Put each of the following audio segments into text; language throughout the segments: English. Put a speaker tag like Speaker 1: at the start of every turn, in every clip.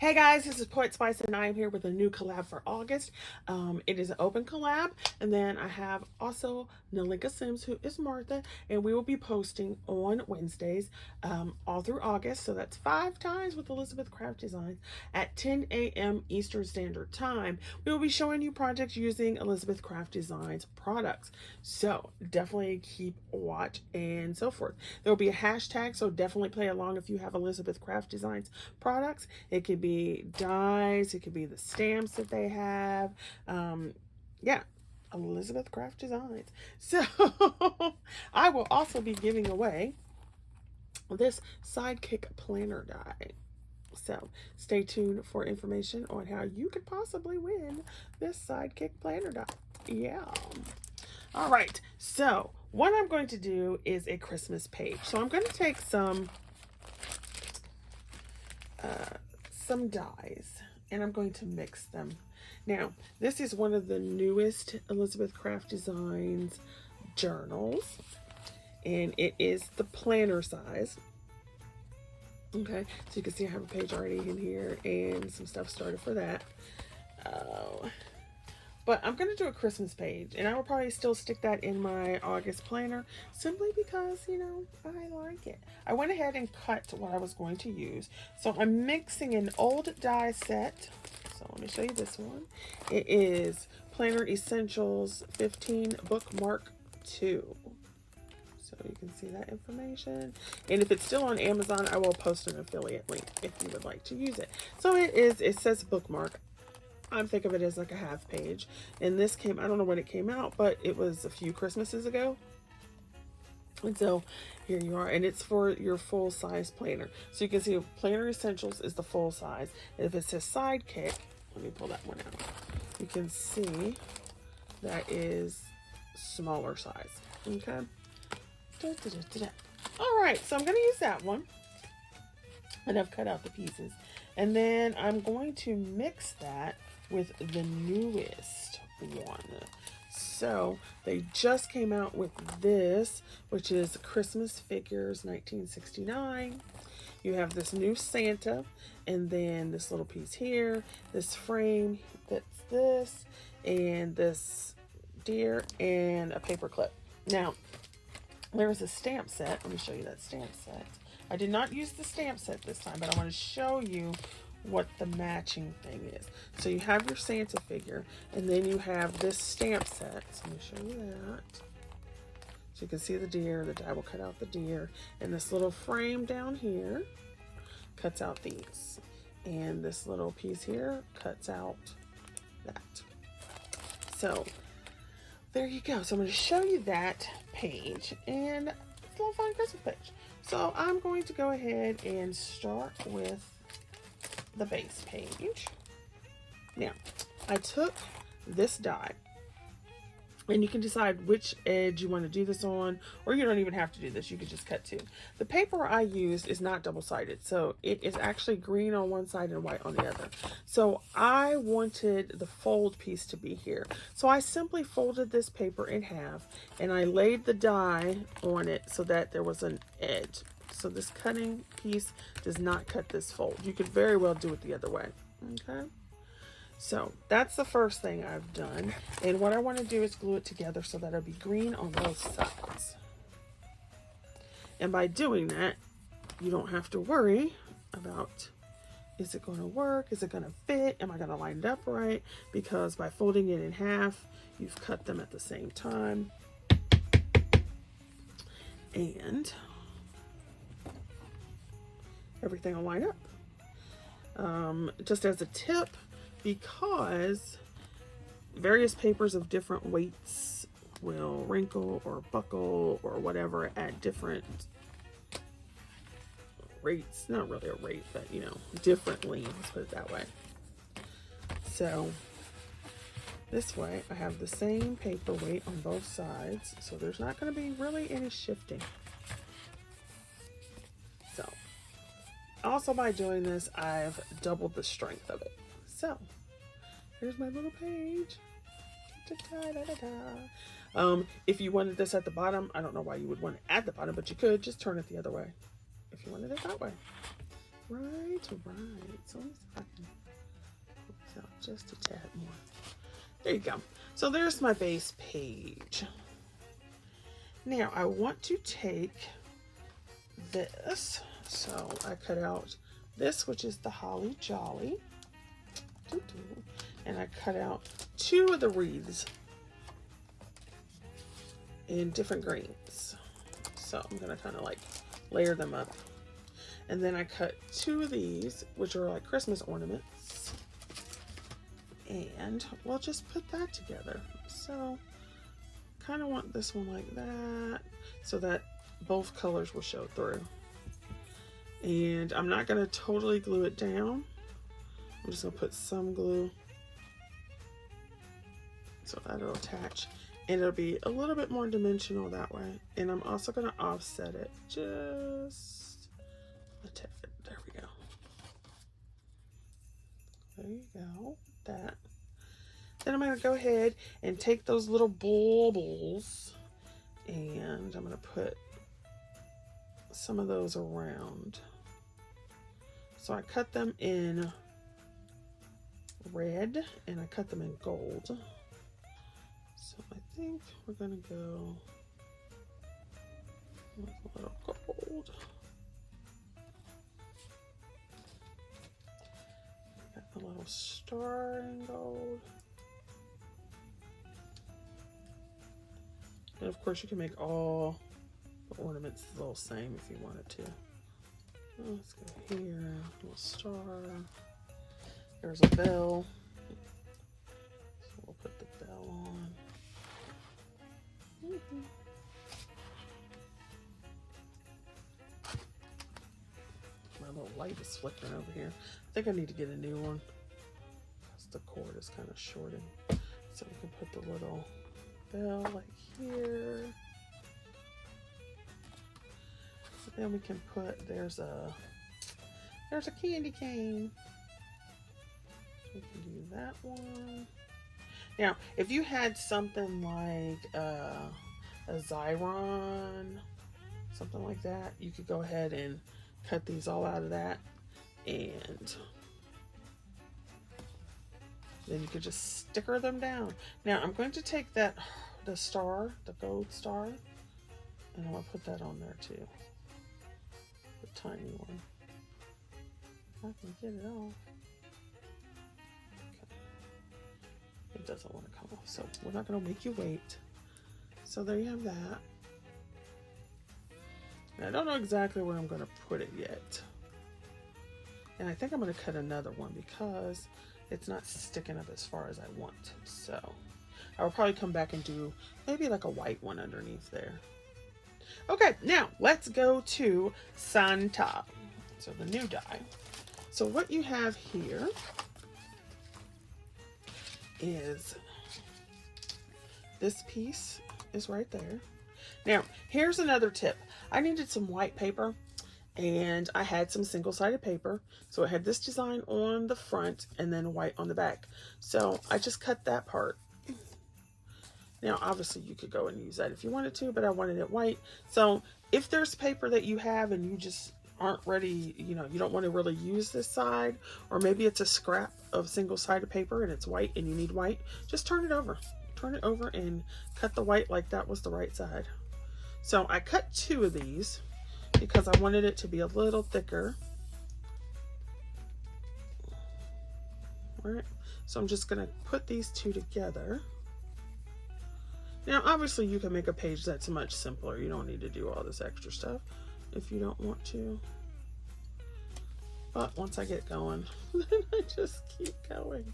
Speaker 1: Hey guys, this is Poetspice and I am here with a new collab for August. It is an open collab, and then I have also Nalenka Sims, who is Martha, and we will be posting on Wednesdays all through August. So that's 5 times with Elizabeth Craft Designs at 10 a.m. Eastern Standard Time. We will be showing you projects using Elizabeth Craft Designs products. So definitely keep watch and so forth. There will be a hashtag, so definitely play along if you have Elizabeth Craft Designs products. It could be dies, it could be the stamps that they have. Yeah, Elizabeth Craft Designs. So I will also be giving away this Sidekick planner die. So stay tuned for information on how you could possibly win this Sidekick planner die. Yeah. All right. So what I'm going to do is a Christmas page. So I'm going to take some dies and I'm going to mix them. Now, this is one of the newest Elizabeth Craft Designs journals, and it is the planner size. Okay, so you can see I have a page already in here and some stuff started for that. But I'm going to do a Christmas page, and I will probably still stick that in my August planner simply because, you know, I like it. I went ahead and cut what I was going to use. So I'm mixing an old die set. So let me show you this one. It is Planner Essentials 15 Bookmark 2. So you can see that information. And if it's still on Amazon, I will post an affiliate link if you would like to use it. So it says bookmark. I think of it as like a half page. And this came, I don't know when it came out, but it was a few Christmases ago. And so here you are, and it's for your full size planner. So you can see Planner Essentials is the full size. And if it says Sidekick, let me pull that one out. You can see that is smaller size. Okay. All right, so I'm going to use that one. And I've cut out the pieces. And then I'm going to mix that with the newest one. So they just came out with this, which is Christmas Figures 1969. You have this new Santa, and then this little piece here, this frame that's this, and this deer, and a paper clip. Now, there is a stamp set. Let me show you that stamp set. I did not use the stamp set this time, but I want to show you what the matching thing is. So you have your Santa figure, and then you have this stamp set. So let me show you that. So you can see the deer. The die will cut out the deer. And this little frame down here cuts out these. And this little piece here cuts out that. So there you go. So I'm going to show you that page. And it's a little fun Christmas page. So I'm going to go ahead and start with the base page. Now, I took this die, and you can decide which edge you want to do this on, or you don't even have to do this. You could just cut two. The paper I used is not double-sided, so it is actually green on one side and white on the other. So I wanted the fold piece to be here. So I simply folded this paper in half, and I laid the die on it so that there was an edge. So this cutting piece does not cut this fold. You could very well do it the other way. Okay. So that's the first thing I've done. And what I want to do is glue it together so that it'll be green on both sides. And by doing that, you don't have to worry about, is it going to work? Is it going to fit? Am I going to line it up right? Because by folding it in half, you've cut them at the same time. And everything will line up. Just as a tip, because various papers of different weights will wrinkle or buckle or whatever at different rates. Not really a rate, but you know, differently, let's put it that way. So this way I have the same paper weight on both sides, so there's not going to be really any shifting. So also by doing this, I've doubled the strength of it. So here's my little page. If you wanted this at the bottom, I don't know why you would want it at the bottom, but you could just turn it the other way if you wanted it that way. Right. So let me see if I can pull this out just a tad more. There you go. So there's my base page. Now I want to take this. So I cut out this, which is the Holly Jolly. And I cut out 2 of the wreaths in different greens. So I'm going to kind of like layer them up. And then I cut 2 of these, which are like Christmas ornaments. And we'll just put that together. So kind of want this one like that so that both colors will show through. And I'm not going to totally glue it down. I'm just going to put some glue so that it'll attach. And it'll be a little bit more dimensional that way. And I'm also going to offset it just a tad. There we go. There you go. That. Then I'm going to go ahead and take those little baubles and I'm going to put some of those around. So I cut them in red and I cut them in gold. So I think we're going to go with a little gold. Got the little star in gold. And of course you can make all the ornaments the little same if you wanted to. Let's go here, a little star. There's a bell. So we'll put the bell on. My little light is flickering over here. I think I need to get a new one because the cord is kind of shorting. So we can put the little bell like here. Then we can put, there's a candy cane. We can do that one. Now, if you had something like a Xyron, something like that, you could go ahead and cut these all out of that, and then you could just sticker them down. Now, I'm going to take the star, the gold star, and I'm going to put that on there too. The tiny one. If I can get it off. Okay. It doesn't want to come off, so we're not going to make you wait. So there you have that. And I don't know exactly where I'm going to put it yet. And I think I'm going to cut another one because it's not sticking up as far as I want. So I will probably come back and do maybe like a white one underneath there. Okay, now let's go to Santa. So the new die. So what you have here is this piece is right there. Now, here's another tip. I needed some white paper and I had some single-sided paper. So it had this design on the front and then white on the back. So I just cut that part. Now, obviously you could go and use that if you wanted to, but I wanted it white. So if there's paper that you have and you just aren't ready, you know, you don't want to really use this side, or maybe it's a scrap of single-sided paper and it's white and you need white, just turn it over. Turn it over and cut the white like that was the right side. So I cut 2 of these because I wanted it to be a little thicker. All right, so I'm just going to put these 2 together. Now, obviously, you can make a page that's much simpler. You don't need to do all this extra stuff if you don't want to. But once I get going, then I just keep going.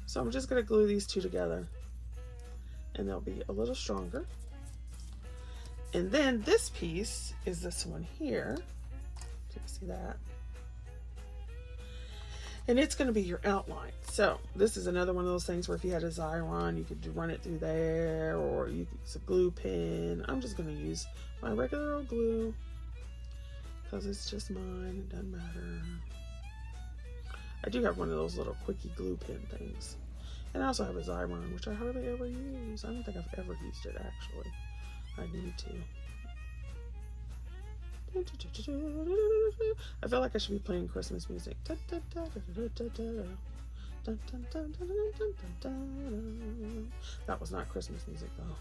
Speaker 1: So I'm just going to glue these 2 together. And they'll be a little stronger. And then this piece is this one here. So you can see that. And it's going to be your outline. So this is another one of those things where if you had a Xyron, you could run it through there, or you could use a glue pen. I'm just going to use my regular old glue because it's just mine. It doesn't matter. I do have one of those little quickie glue pen things. And I also have a Xyron, which I hardly ever use. I don't think I've ever used it, actually. I need to. I feel like I should be playing Christmas music. That was not Christmas music though.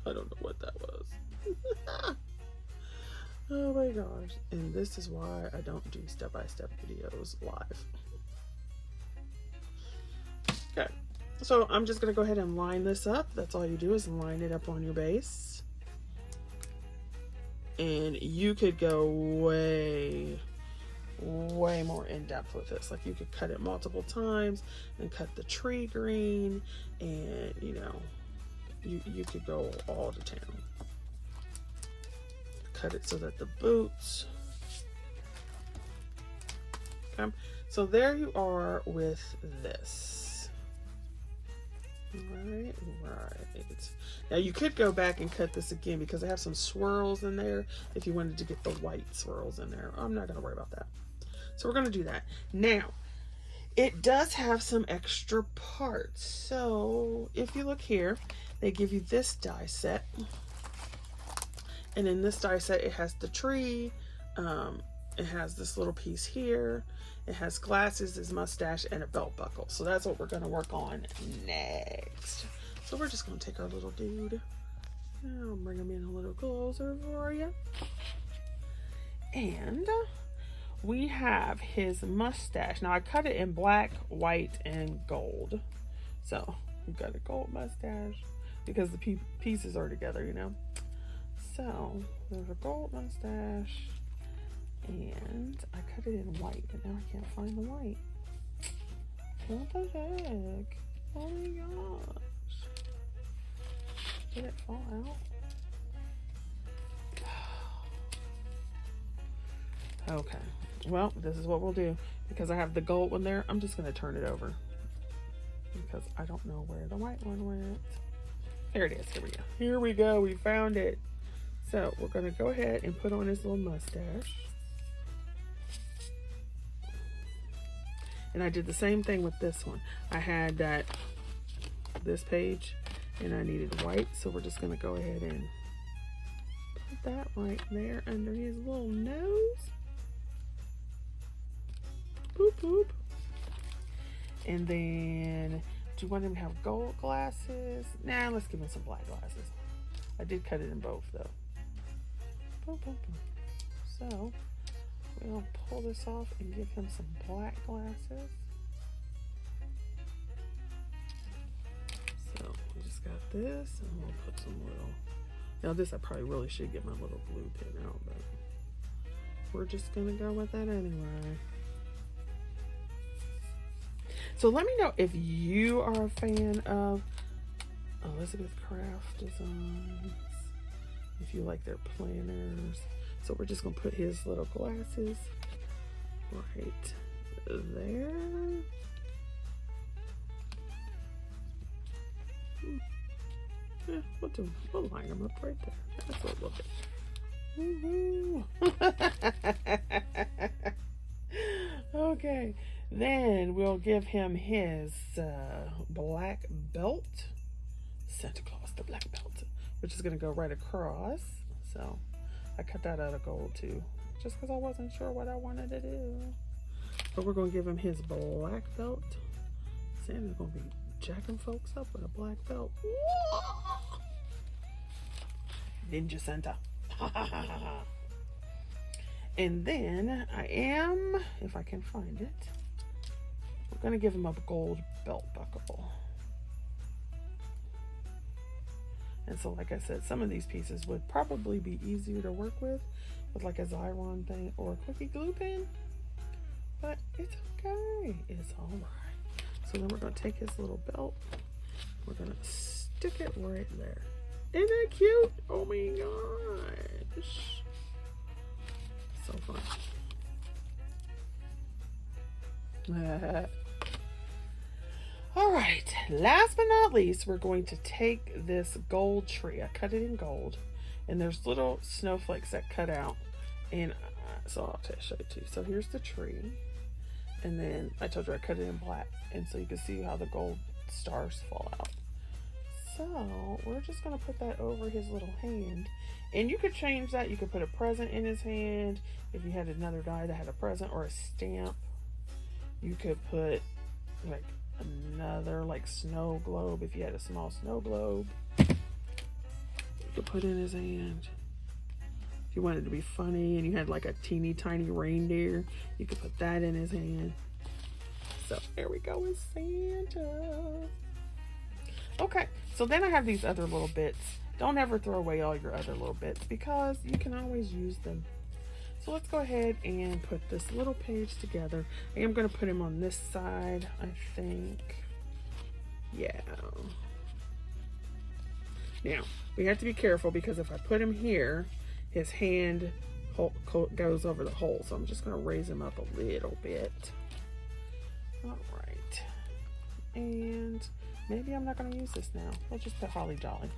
Speaker 1: I don't know what that was. Oh my gosh. And this is why I don't do step-by-step videos live. Okay. So I'm just going to go ahead and line this up. That's all you do is line it up on your base. And you could go way more in depth with this. Like you could cut it multiple times and cut the tree green, and you know, you could go all to town. Cut it so that the boots. Okay, so there you are with this. Right. Now you could go back and cut this again because I have some swirls in there if you wanted to get the white swirls in there. I'm not going to worry about that. So we're going to do that. Now, it does have some extra parts. So if you look here, they give you this die set. And in this die set, it has the tree. It has this little piece here. It has glasses, his mustache, and a belt buckle. So that's what we're going to work on next. So we're just going to take our little dude. I'll bring him in a little closer for you. And we have his mustache. Now I cut it in black, white, and gold. So we've got a gold mustache because the pieces are together, you know. So there's a gold mustache. And I cut it in white, but now I can't find the white. What the heck? Oh my gosh. Did it fall out? Okay. Well, this is what we'll do. Because I have the gold one there, I'm just going to turn it over. Because I don't know where the white one went. There it is. Here we go. Here we go. We found it. So we're going to go ahead and put on his little mustache. And I did the same thing with this one. I had this page and I needed white. So we're just going to go ahead and put that right there under his little nose. Boop, boop. And then, do you want him to have gold glasses? Nah, let's give him some black glasses. I did cut it in both though. Boop, boop, boop. So, we'll pull this off and give him some black glasses. So we just got this, and we'll put some little. Now this I probably really should get my little glue pin out, but we're just gonna go with that anyway. So let me know if you are a fan of Elizabeth Craft Designs, if you like their planners. So we're just gonna put his little glasses right there. Yeah, we'll line them up right there. That's what we'll do. Okay, then we'll give him his black belt. Santa Claus, the black belt, which is gonna go right across. So I cut that out of gold too, just because I wasn't sure what I wanted to do. But we're going to give him his black belt. Santa's going to be jacking folks up with a black belt. Ninja Santa. And then I am, if I can find it, we're going to give him a gold belt buckle. And so, like I said, some of these pieces would probably be easier to work with like a Xyron thing or a quickie glue pen. But it's okay. It's all right. So then we're going to take his little belt. We're going to stick it right there. Isn't that cute? Oh my gosh. So fun. All right, last but not least, we're going to take this gold tree. I cut it in gold, and there's little snowflakes that cut out, and so I'll show it to you. So here's the tree, and then I told you I cut it in black, and so you can see how the gold stars fall out. So we're just gonna put that over his little hand. And you could change that. You could put a present in his hand. If you had another die that had a present or a stamp, you could put like another like snow globe. If you had a small snow globe, you could put in his hand. If you wanted to be funny and you had like a teeny tiny reindeer, you could put that in his hand. So there we go with Santa. Okay, so then I have these other little bits. Don't ever throw away all your other little bits because you can always use them. So let's go ahead and put this little page together. I am going to put him on this side, I think. Yeah. Now, we have to be careful because if I put him here, his hand goes over the hole. So I'm just going to raise him up a little bit. All right. And maybe I'm not going to use this now. We'll just put Holly Jolly.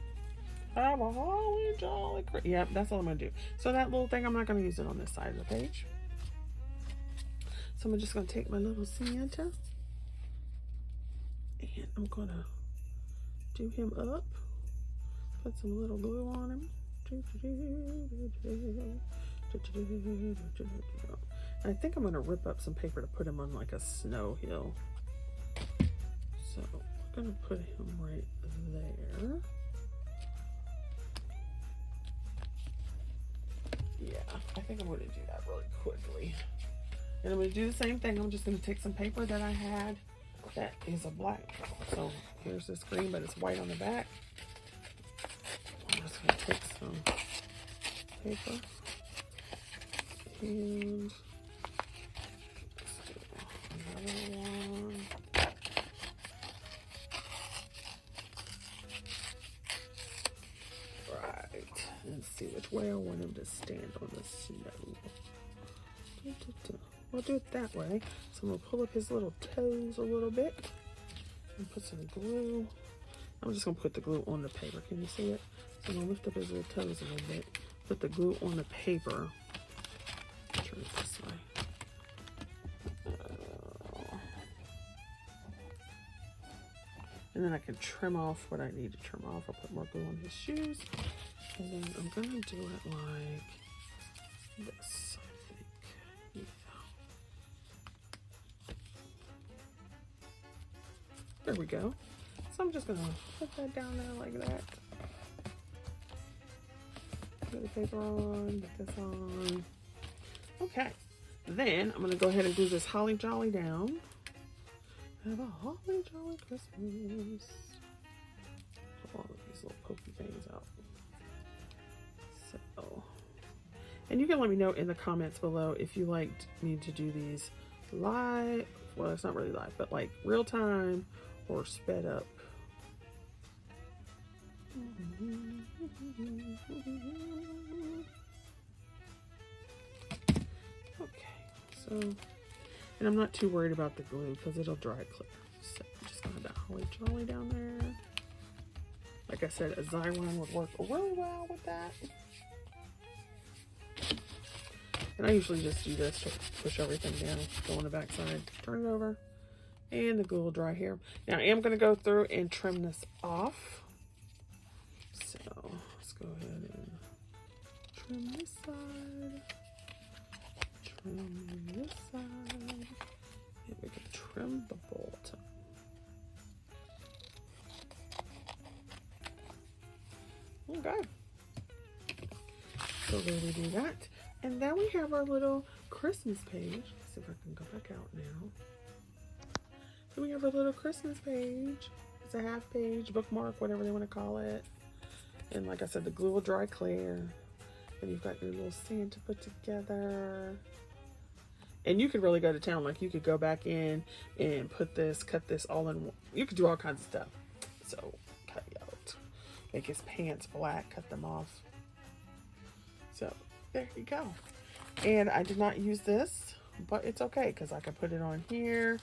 Speaker 1: Have a Holly Jolly Christmas. Yep, that's all I'm going to do. So that little thing, I'm not going to use it on this side of the page. So I'm just going to take my little Santa. And I'm going to do him up. Put some little glue on him. I think I'm going to rip up some paper to put him on like a snow hill. So I'm going to put him right there. Yeah, I think I'm going to do that really quickly. And I'm going to do the same thing. I'm just going to take some paper that I had that is a black. So here's this green, but it's white on the back. I'm just going to take some paper and let's do another one. Let's see which way I want him to stand on the snow. We'll do it that way. So I'm going to pull up his little toes a little bit and put some glue. I'm just going to put the glue on the paper. Can you see it? So I'm going to lift up his little toes a little bit. Put the glue on the paper. Turn it this way. And then I can trim off what I need to trim off. I'll put more glue on his shoes. And then I'm going to do it like this, I think. Yeah. There we go. So I'm just going to put that down there like that. Put the paper on, put this on. Okay. Then I'm going to go ahead and do this Holly Jolly down. Have a Holly Jolly Christmas. Pull all of these little pokey things out. So, and you can let me know in the comments below if you liked me to do these live. Well, it's not really live, but like real time or sped up. Okay, so, and I'm not too worried about the glue because it'll dry clear. So I'm just gonna have that Holly Jolly down there. Like I said, a Xyron would work really well with that. And I usually just do this to push everything down, go on the back side, turn it over, and the glue will dry here. Now I am going to go through and trim this off. So let's go ahead and trim this side, trim this side, and we can trim the bolt. Okay. So there we do that. And then we have our little Christmas page. Let's see if I can go back out now. Then we have our little Christmas page. It's a half page, bookmark, whatever they want to call it. And like I said, the glue will dry clear. And you've got your little Santa put together. And you could really go to town. Like you could go back in and put this, cut this all in one. You could do all kinds of stuff. So cut it out. Make his pants black, cut them off. So there you go. And I did not use this, but it's okay because I can put it on here.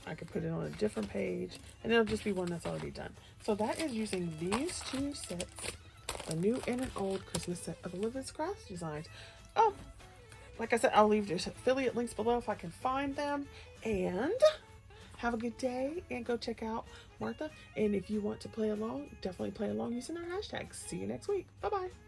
Speaker 1: I can put it on a different page, and it'll just be one that's already done. So that is using these two sets, a new and an old Christmas set of Olivia's Crafts designs. Oh, like I said, I'll leave just affiliate links below if I can find them. And have a good day and go check out Martha. And if you want to play along, definitely play along using our hashtags. See you next week. Bye bye.